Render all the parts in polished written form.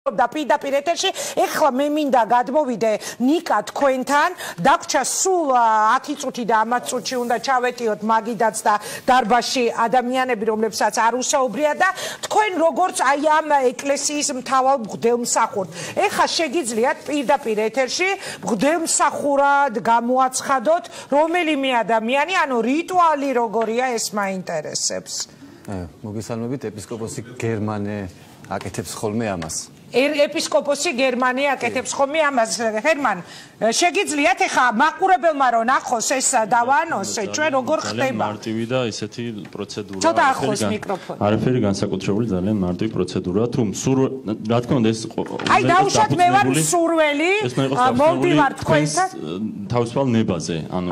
და პირდაპირ ეთერში ეხლა მე მინდა გადმოვიდე ნიკა თქვენთან დაგვრჩა სულ 10 წუთი და 10 წუთში უნდა ჩავეტიოთ მაგიდაც და დარბაზში ადამიანები რომლებსაც არ უსაუბრია და თქვენ როგორც აი ამ ეკლესიის მთავარ მღვდელმსახურთ ეხლა შეგიძლიათ პირდაპირ ეთერში მღვდელმსახურად გამოაცხადოთ რომელიმე ადამიანი ანუ რიტუალი როგორია ეს მაინტერესებს მოგესალმებით ეპისკოპოსი გერმანე აკეთებს ხოლმე ამას ეპისკოპოსი გერმანია აკეთებს ხოლმე ამას ჰერმან შეგიძლიათ ეხა მაყურებელმა რომ ნახოს ეს დავაანონს ჩვენ როგორ ხდება მარტივი და ისეთი პროცედურა ცოტა ახლოს მიკროფონი არაფერი განსაკუთრებული ძალიან მარტივი პროცედურაა თუ რა თქმა უნდა ეს აი დაუშვათ მე ვარ მსურველი მოვდივარ თქვენთან თავისუფალ ნებაზე ანუ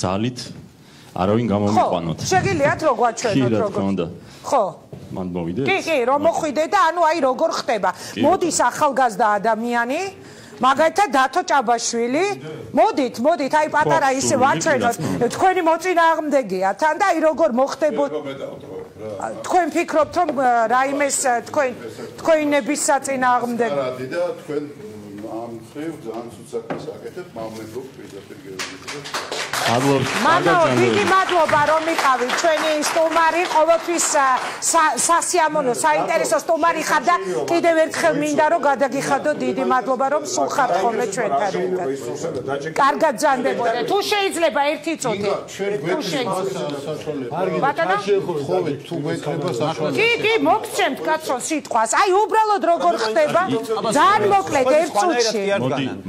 ძალით არავინ გამომიყვანოთ შეგიძლიათ რო გვაჩვენოთ როგორ ხო მან მოვიდეთ კი რომ მოხვიდე და ანუ აი როგორ ხდება მოდის ახალგაზრდა ადამიანი მაგალითად დათო ჭაბაშვილი მოდით აი პატარა ისე ვაჩვენოთ თქვენი მოწინააღმდეგეა თან და აი როგორ მოხდებოდა თქვენ ფიქრობთ რომ რაიმეს თქვენების საწინააღმდეგე არადი და თქვენ ამ ხრივ ძალიან სუცაკას აკეთებთ მამლებობ პირდაპირ მადლობა დიდი მადლობა რომ იყავით ჩვენი სტუმარი ყოველთვის სასიამოვნო საინტერესო სტუმარი ხარ და კიდევ ერთხელ მინდა რომ გადაგიხადო დიდი მადლობა რომ სულ ხართ ხოლმე ჩვენთან კარგად ძანდებოდე თუ შეიძლება ერთი წუთი თუ შეიძლება კი მოგცემთ კაცო სიტყვას აი უბრალოდ როგორ ხდება ძალიან მოკლედ ერთ წუთში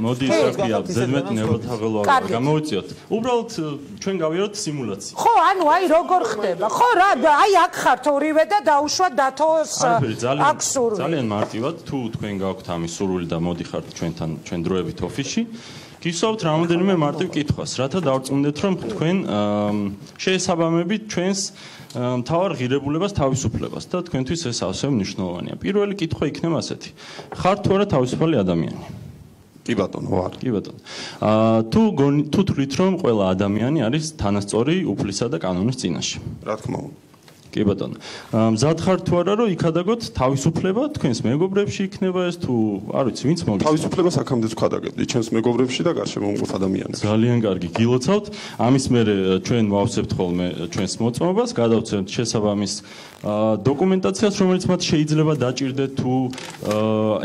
მოდი ისაკია ზედმეტ ნებოთაღელო გამოვიწიოთ უბრალოდ ჩვენ გავიაროთ სიმულაცია. ხო, ანუ აი როგორ ხდება? ხო, რა აი აქ ხართ ორივე და დაუშვათ დათოს აქ სურვილი. ძალიან მარტივად თუ თქვენ გაქვთ ამის სურვილი და მოდიხართ ჩვენთან ჩვენ დროებით ოფისში, გისვავთ რამოდენიმე მარტივ კითხვას, რათა დავწუნდეთ რომ თქვენ შეესაბამებით ჩვენს მთავარ ღირებულებას თავისუფლებას და თქვენთვის ეს ასევე მნიშვნელოვანია. პირველი კითხვა იქნება ასეთი: ხართ თუ არა თავისუფალი ადამიანი? კი ბატონო ვარ. კი ბატონო. თუ თვლით რომ ყველა ადამიანი არის თანასწორი უფლისა და კანონის წინაშე? რა თქმა უნდა. კი ბატონო. მზად ხართ თუ არა რომ იქადაგოთ თავისუფლება თქვენს მეგობრებში იქნება ეს თუ არ ვიცი ვინც მოგის. თავისუფლებას აქამდეც ვქადაგებდი ჩვენს მეგობრებში და გარშემო მყოფ ადამიანებს. ძალიან კარგი გილოცავთ. ამის მერე ჩვენ ვავსებთ ხოლმე ჩვენს მოწმობას, გადავცემთ შესაბამის დოკუმენტაციას, რომელიც მათ შეიძლება დაჭირდეთ თუ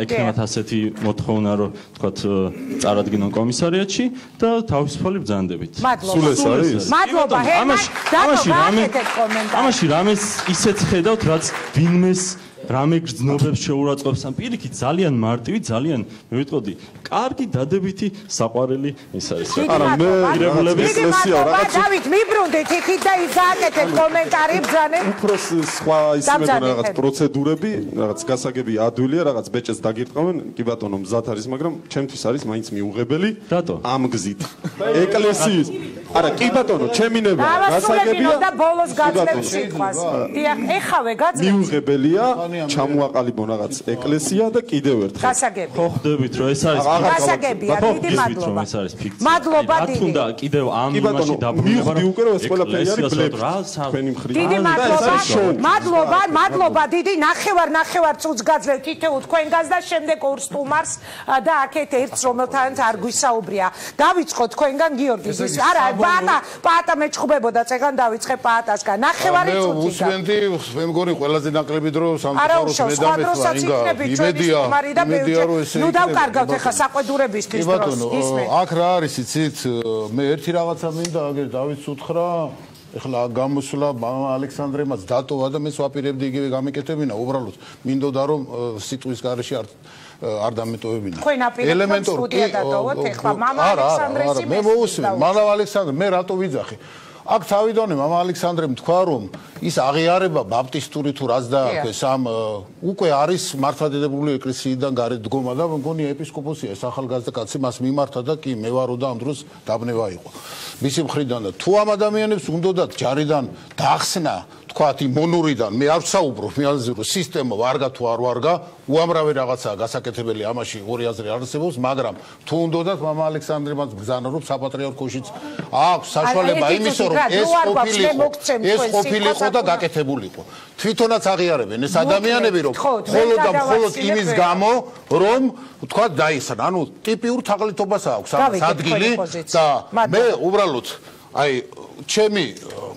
ექნებათ ასეთი მოთხოვნა, რომ თქვათ წარადგინონ კომისარიატში და თავისუფალი ბრძანდებით. სულ ეს არის? მადლობა, ამაში რამეს ისეც ხედავთ, რაც ვინმეს რამე გრძნობებს შეურაცხყოფს ან პირიქით ძალიან მარტივი, ძალიან მე ვიტყოდი, კარგი დადებითი საყვარელი ის არის. არა მე ღირებულების ეკლესია რაღაც დავით მიბრუნდით იქით და ის გააკეთეთ კომენტარი ბრძანე. უფრო სხვა ისმე რაღაც პროცედურები, რაღაც გასაგები ადვილია, რაღაც ბეჭედს დაგირტყავენ, კი ბატონო მზად არის, მაგრამ ჩემთვის არის მაინც მიუღებელი. რატო? ამ გზით. ეკლესიის. არა, კი ბატონო, ჩემი ნება გასაგებია და ბოლოს გაძლევ სიტყვას. დიახ, ეხავე გაძლევ. მიუღებელია ჩამოაყალიბონ რაღაც ეკლესია და კიდევ ერთხელ. გასაგები. ხო ხდებით რომ ეს არის გასაგებია, დიდი მადლობა. ეს არის ფიქცია. მადლობა დიდი. რა თუნდა კიდევ ამ იმაში დაბრუნება მივხვდი უკვე რომ ეს ყველაფერი არის ბლეფი. თქვენი მხრიდან. დიდი მადლობა დიდი ნახევარ წუთს გაძლევ თითოეულ თქვენგანს და შემდეგ ორ სტუმარს და აქეთ ერთს რომელთანაც არ გვისაუბრია. დავიწყოთ თქვენგან გიორგის ის არა პაატა მეჩხუბებოდა წეგან დავიწყე პაატასგან ნახევარი წუთი. უსვენდი მე მგონი ყველაზე ნაკლები დრო სამწუხაროდ იმედია რომ ესე ნუ დავკარგავთ ახლა საყვედურებისთვის დროს ისმენ აქ რა არის იცით მე ერთი რაღაცა მინდა აგერ დავით უთხრა ეხლა გამოსვლა მამა ალექსანდრემაც დატოვა და მე ვაპირებდი იგივე გამეკეთებინა უბრალოდ მინდოდა რომ სიტყვის გარეშე არ დამეტოვებინა ელემენტური დატოვოთ ეხლა მამა ალექსანდრესი მე მოусვენ მამა ალექსანდრე მე რატო ვიძახი აქ თავიდანვე მამა ალექსანდრემ თქვა რომ ის აღიარება ბაპტისტური თუ რაც დააქვეს ამ უკვე არის მართლმადიდებლური ეკლესიიდან გარეთ დგომა და მგონი ეპისკოპოსია ეს ახალგაზრდა კაცი მას მიმართა და კი მე ვარო და ამ დროს დაბნება იყო მისი მხრიდან და თუ ამ ადამიანებს უნდათ ჯარიდან დაახსნა თქვათ იმ მონურიდან მე არ ვსაუბრობ მეანზირო სისტემა ვარგა თუ არ ვარგა უამრავი რაღაცაა გასაკეთებელი ამაში ორი აზრი არსებობს მაგრამ თუ უნდათ მამა ალექსანდრემაც ბრძანა რომ საპატრიარქოშიც აქვს საშუალება იმისო რომ ეს ყოფილიყო და გაკეთებულიყო თვითონაც აღიარებენ ეს ადამიანები რომ მხოლოდ და მხოლოდ იმის გამო რომ თქვათ დაიხსნა ანუ ტიპიურ თაღლითობას აქვს ამას ადგილი და მე უბრალოდ აი ჩემი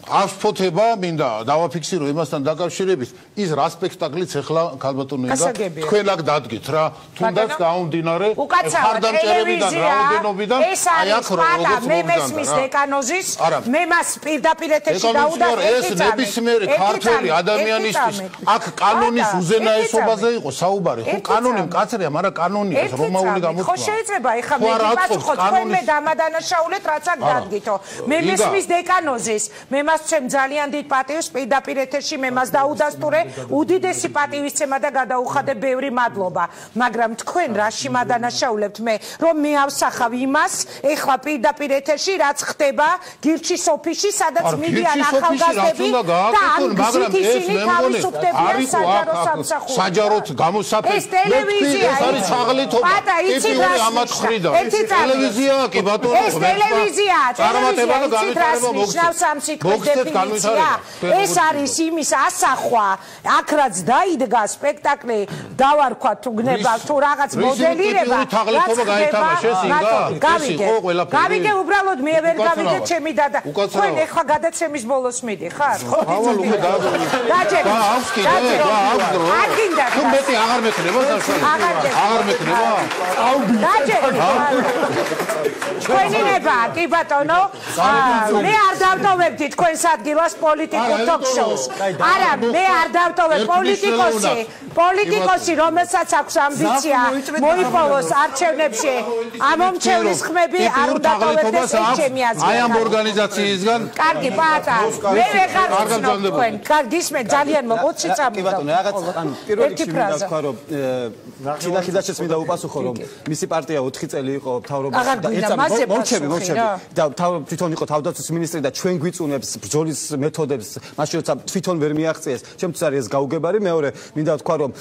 ასფოთება მინდა დავაფიქსირო იმასთან დაკავშირებით ის რა სპექტაკლიც ახლა ქალბატონო ინგა თქვენ აქ დადგით რა თუნდაც გაუნდინარე ხარდამჭერებიდან რაოდენობიდან აი აქ როგორც მე მესმის დეკანოზის მე მას პირდაპირ ეთერში დაუდარ ეს ნებისმიერი ქართველი ადამიანისთვის აქ კანონის უზენაესობაზე იყო საუბარი ხო კანონი მკაცრია მაგრამ კანონია რომაული გამოთქვა ხო შეიძლება ეხლა მე გიპასუხო თქვენ მე დამადანაშაულეთ რაც აქ დადგითო მე მესმის დეკანოზის მე მას ვცემ ძალიან დიდ პატივს პირდაპირ ეთერში მე მას დაუდასტურე უდიდესი პატივისცემა და გადაუხადე ბევრი მადლობა მაგრამ თქვენ რაში მადანაშაულებთ მე რომ მე ავსახავ იმას ეხლა პირდაპირ ეთერში რაც ხდება გირჩის ოფისში სადაც მიდიან ახალგაზრდები და მაგრამ ისინი თავისუფლებიან საჯარო სამსახურში საჯაროდ გამოსაფეთ ეს ტელევიზია ეს არის ჩაღლითობა ტიპიური ამათხრიდა ტელევიზია კი ბატონო ეს ტელევიზია ნიშნავს ამ სიტყვის დეფინიცია ეს არის იმის ასახვა აქ რაც დაიდგა სპექტაკლი დავარქვა თუ გნება თუ რაღაც მოდელირება გავიგე უბრალოდ მე ვერ გავიგე ჩემი დადა თქვენ ეხლა გადაცემის ბოლოს მიდიხარ ხო დაჯერე თუ მეტი აღარ მექნება აღარ მექნება დაჯერე თქვენი ნება კი ბატონო მე არ დავტოვებდი თქვენს ადგილას პოლიტიკურ ток-შოუს. არა, მე არ დავტოვებ პოლიტიკოსი, რომელსაც აქვს ამბიცია მოიპოვოს არჩევნებში, ამომრჩევლის ხმები არ უნდა დავტოვებდეს ეს ჩემი აზრია. აი ამ ორგანიზაციისგან კარგი, პატა, მე ვეღარ ვცნობ თქვენ. კარგი, ისმე ძალიან მოგოცი წამი. კი ბატონო, რაღაც ან პირველ რიგში მინდა თქვა რომ ხიდაშიც მინდა უპასუხო რომ მისი პარტია 4 წელი იყო მთავრობაში და ერთად მოჩები და თვითონ იყო თავდაცვის მინისტრი და ჩვენ გვიწუნებს ბრძოლის მეთოდებს მაშინ როცა თვითონ ვერ მიაღწიეს ჩემთვის არის ეს გაუგებარი მეორე მინდა თქვა რომ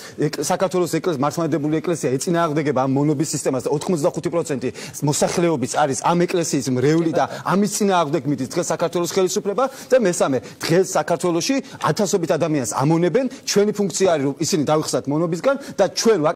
საქართველოს ეკლესია მართლმადიდებელი ეკლესია ეწინააღმდეგება ამ მონობის სისტემას და 85% მოსახლეობის არის ამ ეკლესიის მრევლი და ამის წინააღმდეგ მიდის დღეს საქართველოს ხელისუფლება და მესამე დღეს საქართველოში ათასობით ადამიანს ამონებენ ჩვენი ფუნქცია არის რომ ისინი დავიხსნათ მონობისგან და ჩვენ